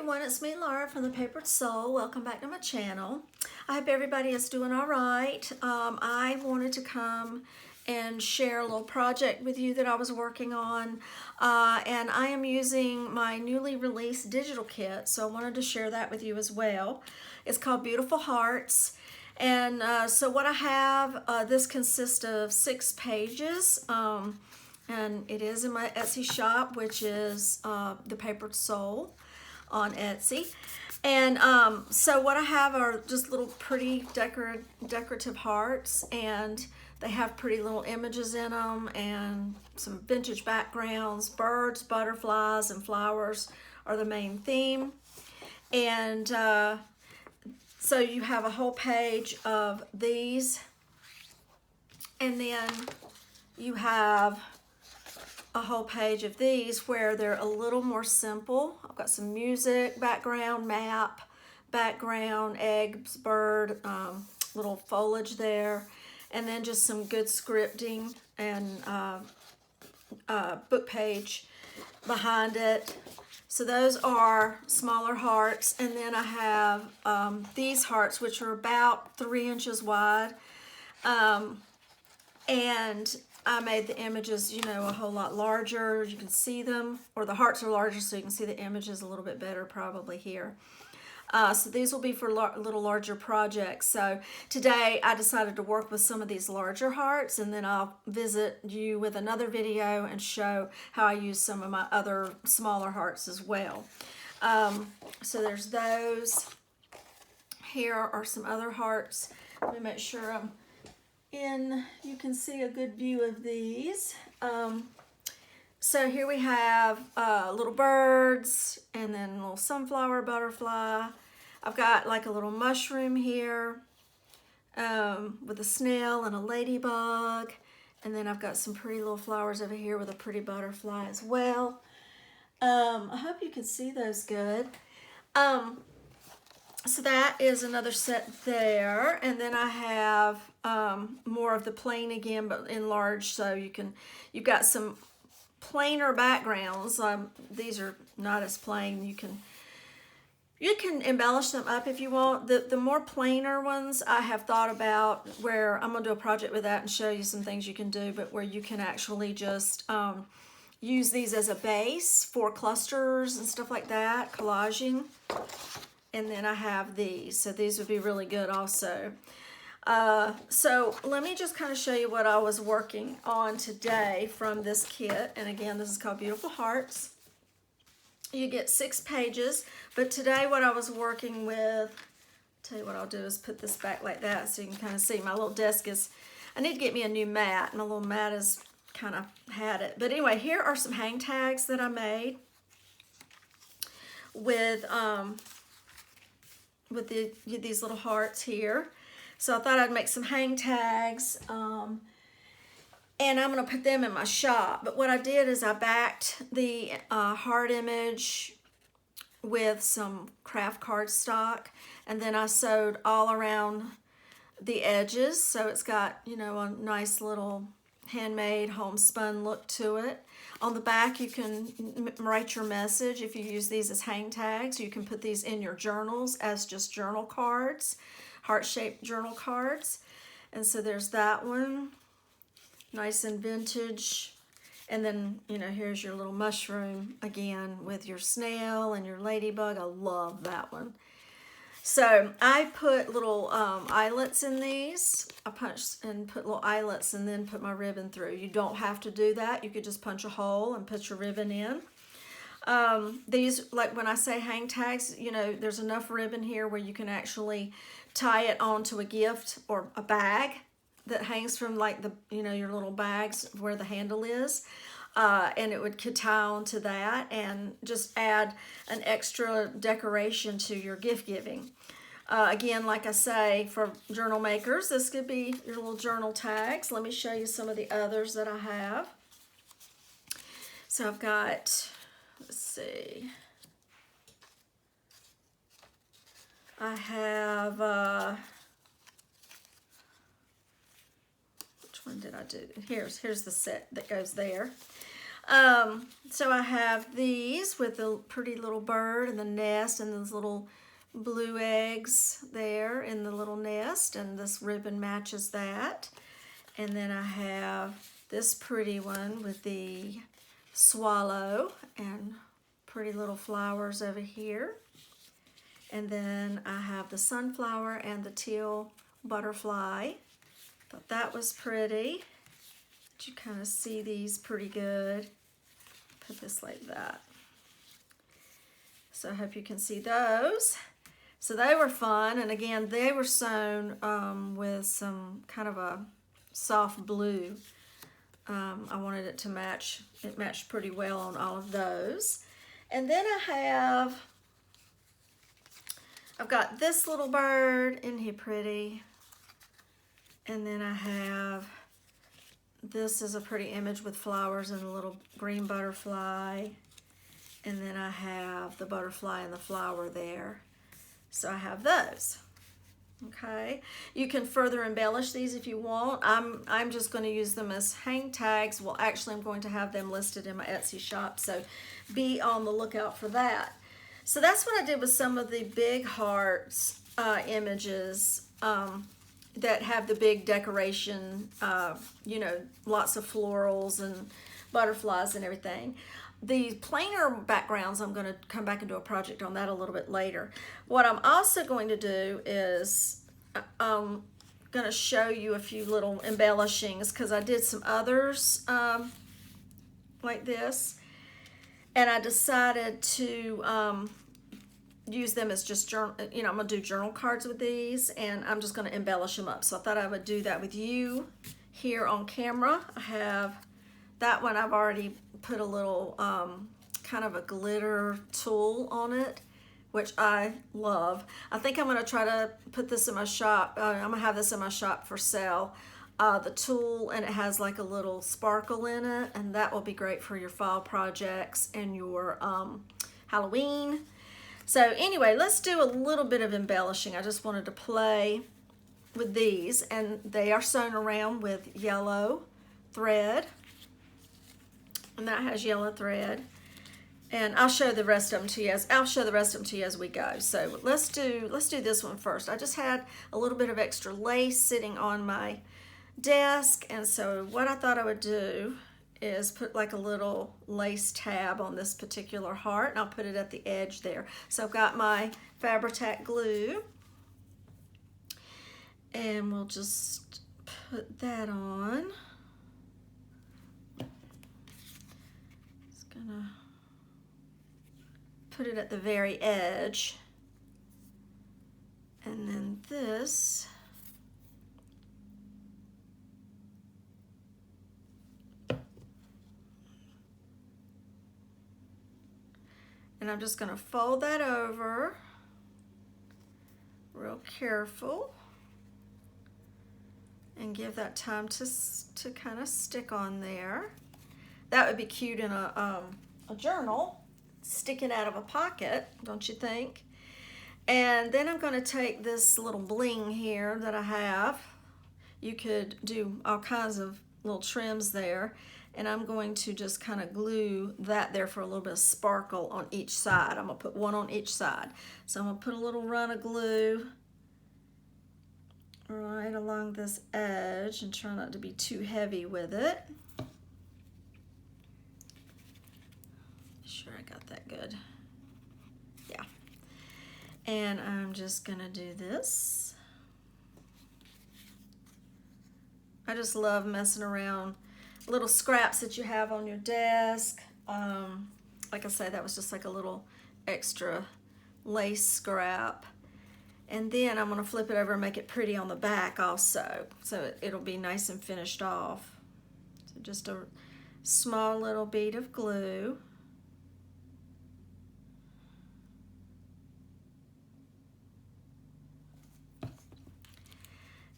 everyone, it's me Laura from the Papered Soul. Welcome back to my channel. I hope everybody is doing all right. I wanted to come and share a little project with you that I was working on, and I am using my newly released digital kit, so I wanted to share that with you as well. It's called Beautiful Hearts, and so what I have, this consists of 6 pages, and it is in my Etsy shop, which is the Papered Soul on Etsy. And so what I have are just little pretty decorative hearts, and they have pretty little images in them and some vintage backgrounds. Birds, butterflies, and flowers are the main theme. And so you have a whole page of these, and then you have a whole page of these where they're a little more simple. I've got some music, background, map, background, eggs, bird, little foliage there, and then just some good scripting and book page behind it. So those are smaller hearts, and then I have these hearts, which are about 3 inches wide, and I made the images, you know, a whole lot larger. You can see them, or the hearts are larger, so you can see the images a little bit better probably here. So these will be for little larger projects. So today I decided to work with some of these larger hearts, and then I'll visit you with another video and show how I use some of my other smaller hearts as well. So there's those. Here are some other hearts. Let me make sure I'm in, you can see a good view of these. So here we have little birds, and then a little sunflower, butterfly. I've got like a little mushroom here with a snail and a ladybug, and then I've got some pretty little flowers over here with a pretty butterfly as well. I hope you can see those good. So that is another set there, and then I have more of the plain again, but enlarged, so you've got some plainer backgrounds. These are not as plain. You can embellish them up if you want. The more plainer ones I have thought about, where I'm gonna do a project with that and show you some things you can do, but where you can actually just use these as a base for clusters and stuff like that, collaging. And then I have these, so these would be really good also. So let me just kind of show you what I was working on today from this kit. And again, this is called Beautiful Hearts. You get 6 pages, but today what I was working with, tell you what I'll do is put this back like that so you can kind of see. My little desk is, I need to get me a new mat. My little mat is kind of had it. But anyway, here are some hang tags that I made with these little hearts here. So I thought I'd make some hang tags, and I'm going to put them in my shop. But what I did is I backed the heart image with some craft cardstock, and then I sewed all around the edges, so it's got, you know, a nice little handmade homespun look to it. On the back you can write your message. If you use these as hang tags, you can put these in your journals as just journal cards, heart-shaped journal cards. And so there's that one, nice and vintage. And then, you know, here's your little mushroom again with your snail and your ladybug. I love that one. So I put little eyelets in these. I punched and put little eyelets and then put my ribbon through. You don't have to do that. You could just punch a hole and put your ribbon in. These, like when I say hang tags, you know, there's enough ribbon here where you can actually tie it onto a gift or a bag that hangs from like the, you know, your little bags where the handle is. And it could tie onto that and just add an extra decoration to your gift giving. Again, like I say, for journal makers, this could be your little journal tags. Let me show you some of the others that I have. So I've got, let's see, I have, which one did I do? Here's the set that goes there. So I have these with the pretty little bird and the nest and those little blue eggs there in the little nest, and this ribbon matches that. And then I have this pretty one with the swallow and pretty little flowers over here. And then I have the sunflower and the teal butterfly. Thought that was pretty. You kind of see these pretty good. Put this like that. So I hope you can see those. So they were fun, and again, they were sewn with some kind of a soft blue. I wanted it to match. It matched pretty well on all of those. And then I've got this little bird, isn't he pretty? And then I have, this is a pretty image with flowers and a little green butterfly. And then I have the butterfly and the flower there. So I have those. Okay, you can further embellish these if you want. I'm just going to use them as hang tags. Well, actually, I'm going to have them listed in my Etsy shop, so be on the lookout for that. So that's what I did with some of the big hearts images that have the big decoration, you know, lots of florals and butterflies and everything. The plainer backgrounds, I'm going to come back and do a project on that a little bit later. What I'm also going to do is I'm going to show you a few little embellishings, because I did some others like this, and I decided to use them as just journal, you know, I'm going to do journal cards with these, and I'm just going to embellish them up. So I thought I would do that with you here on camera. I have that one. I've already put a little kind of a glitter tool on it, which I love. I think I'm going to try to put this in my shop. I'm going to have this in my shop for sale. The tool, and it has like a little sparkle in it, and that will be great for your fall projects and your Halloween. So anyway, let's do a little bit of embellishing. I just wanted to play with these, and they are sewn around with yellow thread. And that has yellow thread, and I'll show the rest of them to you as we go. So let's do this one first. I just had a little bit of extra lace sitting on my desk, and so what I thought I would do is put like a little lace tab on this particular heart, and I'll put it at the edge there. So I've got my Fabri-Tac glue, and we'll just put that on. Gonna put it at the very edge, and then this and I'm just going to fold that over real careful and give that time to kind of stick on there. That would be cute in a journal, sticking out of a pocket, don't you think? And then I'm going to take this little bling here that I have. You could do all kinds of little trims there, and I'm going to just kind of glue that there for a little bit of sparkle on each side. I'm going to put one on each side. So I'm going to put a little run of glue right along this edge and try not to be too heavy with it. Sure, I got that good. Yeah. And I'm just gonna do this. I just love messing around little scraps that you have on your desk. Like I said, that was just like a little extra lace scrap. And then I'm gonna flip it over and make it pretty on the back also, so it'll be nice and finished off. So just a small little bead of glue.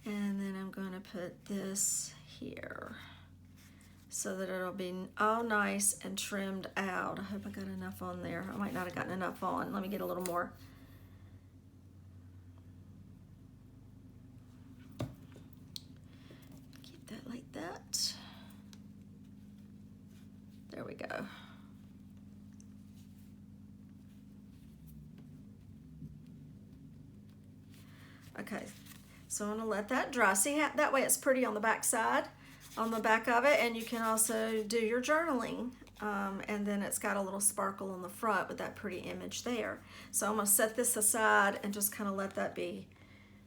And then I'm going to put this here so that it'll be all nice and trimmed out. I hope I got enough on there. I might not have gotten enough on. Let me get a little more. Keep that like that. There we go. Okay, so I'm gonna let that dry. See how that way it's pretty on the back side, on the back of it, and you can also do your journaling. And then it's got a little sparkle on the front with that pretty image there. So I'm gonna set this aside and just kind of let that be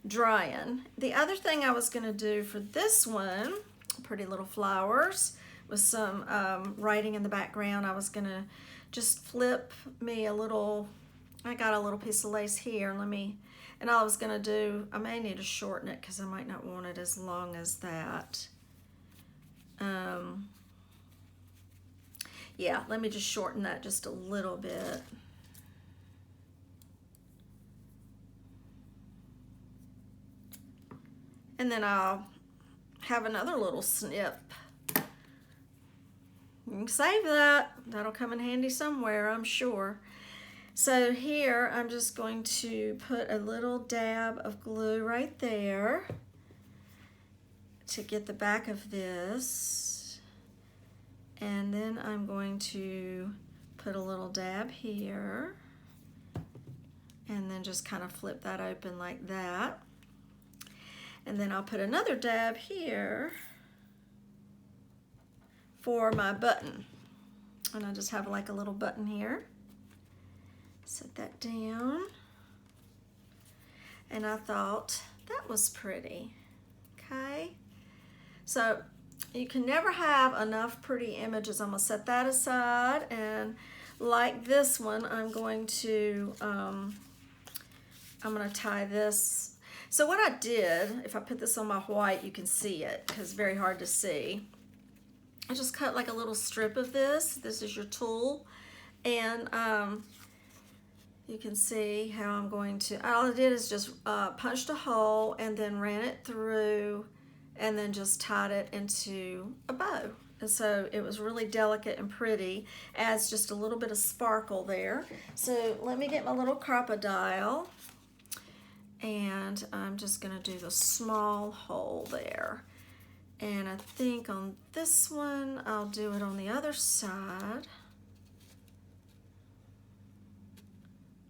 drying. The other thing I was gonna do for this one, pretty little flowers with some writing in the background, I was gonna just flip me a little, I got a little piece of lace here, and all I was gonna do, I may need to shorten it because I might not want it as long as that. Yeah, let me just shorten that just a little bit. And then I'll have another little snip. You can save that. That'll come in handy somewhere, I'm sure. So here, I'm just going to put a little dab of glue right there to get the back of this. And then I'm going to put a little dab here and then just kind of flip that open like that. And then I'll put another dab here for my button. And I just have like a little button here. Set that down. And I thought that was pretty, okay? So you can never have enough pretty images. I'm gonna set that aside, and like this one, I'm gonna tie this. So what I did, if I put this on my white, you can see it because it's very hard to see. I just cut like a little strip of this. This is your tool, and you can see how I'm going to, all I did is just punched a hole and then ran it through and then just tied it into a bow. And so it was really delicate and pretty, adds just a little bit of sparkle there. So let me get my little crocodile, and I'm just gonna do the small hole there. And I think on this one, I'll do it on the other side.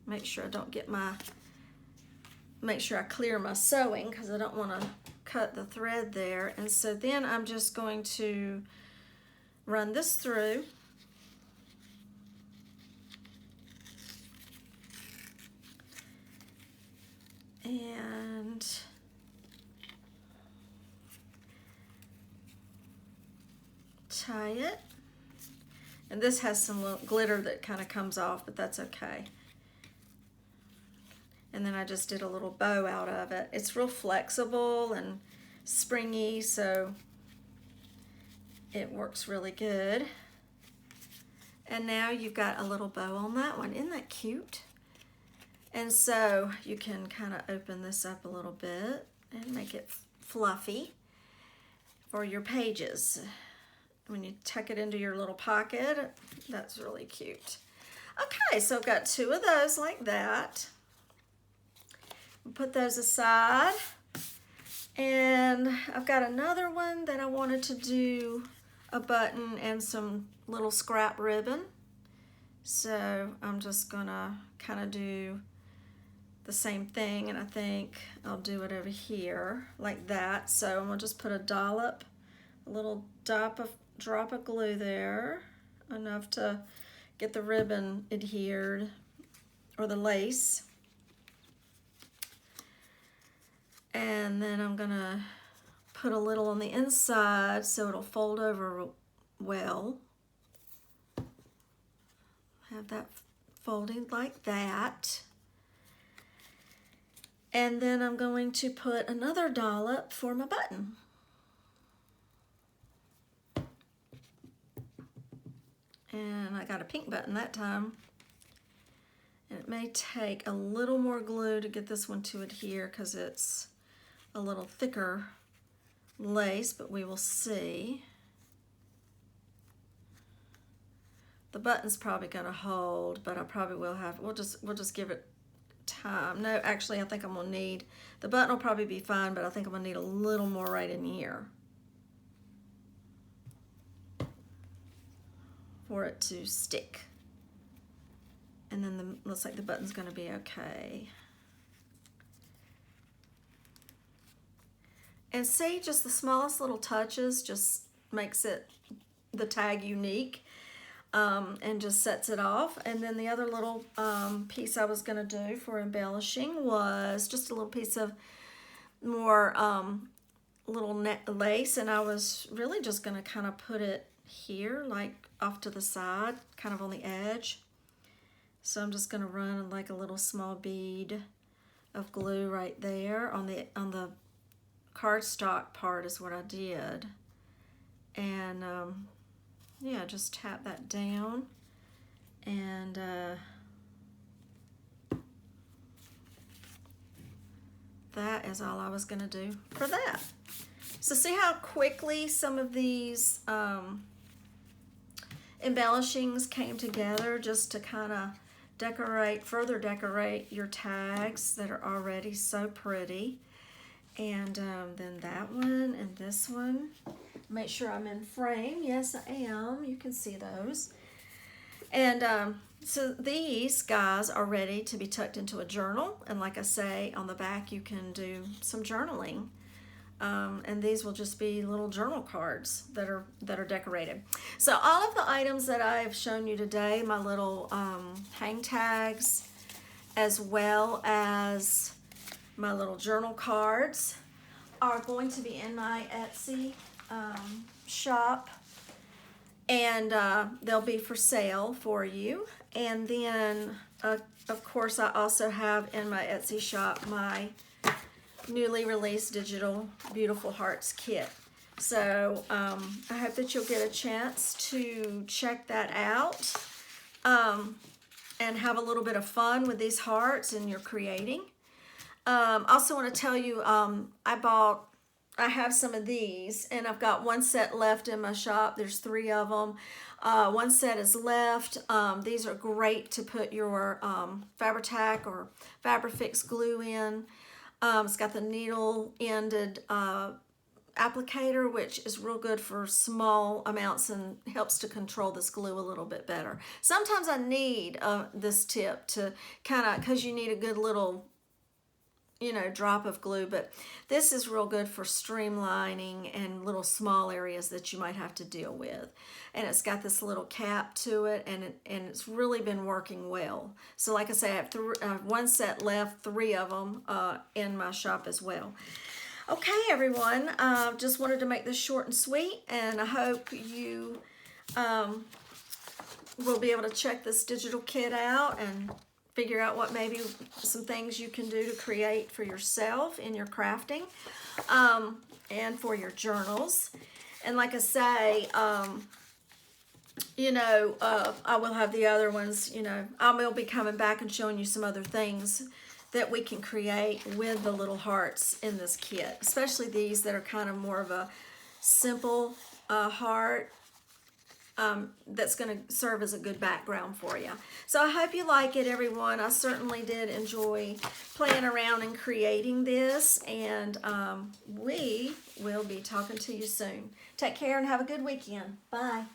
Make sure I don't get make sure I clear my sewing because I don't want to cut the thread there. And so then I'm just going to run this through. And tie it. And this has some little glitter that kind of comes off, but that's okay. And then I just did a little bow out of it. It's real flexible and springy, so it works really good. And now you've got a little bow on that one. Isn't that cute? And so you can kind of open this up a little bit and make it fluffy for your pages. When you tuck it into your little pocket, that's really cute. Okay, so I've got two of those like that. Put those aside, and I've got another one that I wanted to do a button and some little scrap ribbon. So I'm just gonna kind of do the same thing, and I think I'll do it over here like that. So I'm gonna just put a little drop of glue there, enough to get the ribbon adhered, or the lace. And then I'm gonna put a little on the inside so it'll fold over well. Have that folded like that. And then I'm going to put another dollop for my button. And I got a pink button that time. And it may take a little more glue to get this one to adhere because it's a little thicker lace, but we will see. The button's probably gonna hold, but I probably will have, we'll just give it time. No, actually I think I'm gonna need, the button will probably be fine, but I think I'm gonna need a little more right in here for it to stick. And then looks like the button's going to be okay. And see, just the smallest little touches just makes the tag unique, and just sets it off. And then the other little piece I was going to do for embellishing was just a little piece of more little lace, and I was really just going to kind of put it here, like off to the side, kind of on the edge. So I'm just going to run like a little small bead of glue right there on the cardstock part is what I did. And yeah, just tap that down, and that is all I was going to do for that. So see how quickly some of these embellishings came together just to kind of further decorate your tags that are already so pretty. And then that one and this one. Make sure I'm in frame. Yes, I am. You can see those. And so these guys are ready to be tucked into a journal. And like I say, on the back you can do some journaling. And these will just be little journal cards that are decorated. So all of the items that I have shown you today, my little hang tags, as well as my little journal cards, are going to be in my Etsy shop, and they'll be for sale for you. And then of course I also have in my Etsy shop my newly released digital Beautiful Hearts kit. So I hope that you'll get a chance to check that out, and have a little bit of fun with these hearts and your creating. Also want to tell you, I have some of these, and I've got one set left in my shop. There's 3 of them. One set is left. These are great to put your Fabri-Tac or Fabri-Fix glue in. It's got the needle-ended applicator, which is real good for small amounts and helps to control this glue a little bit better. Sometimes I need this tip to kind of, because you need a good little, drop of glue, but this is real good for streamlining and little small areas that you might have to deal with. And it's got this little cap to it, and it's really been working well. So like I say, I have one set left, 3 of them in my shop as well. Okay, everyone, just wanted to make this short and sweet, and I hope you will be able to check this digital kit out and figure out what maybe some things you can do to create for yourself in your crafting, and for your journals. And like I say, I will have the other ones, I will be coming back and showing you some other things that we can create with the little hearts in this kit, especially these that are kind of more of a simple heart. That's going to serve as a good background for you. So I hope you like it, everyone. I certainly did enjoy playing around and creating this, and we will be talking to you soon. Take care and have a good weekend. Bye.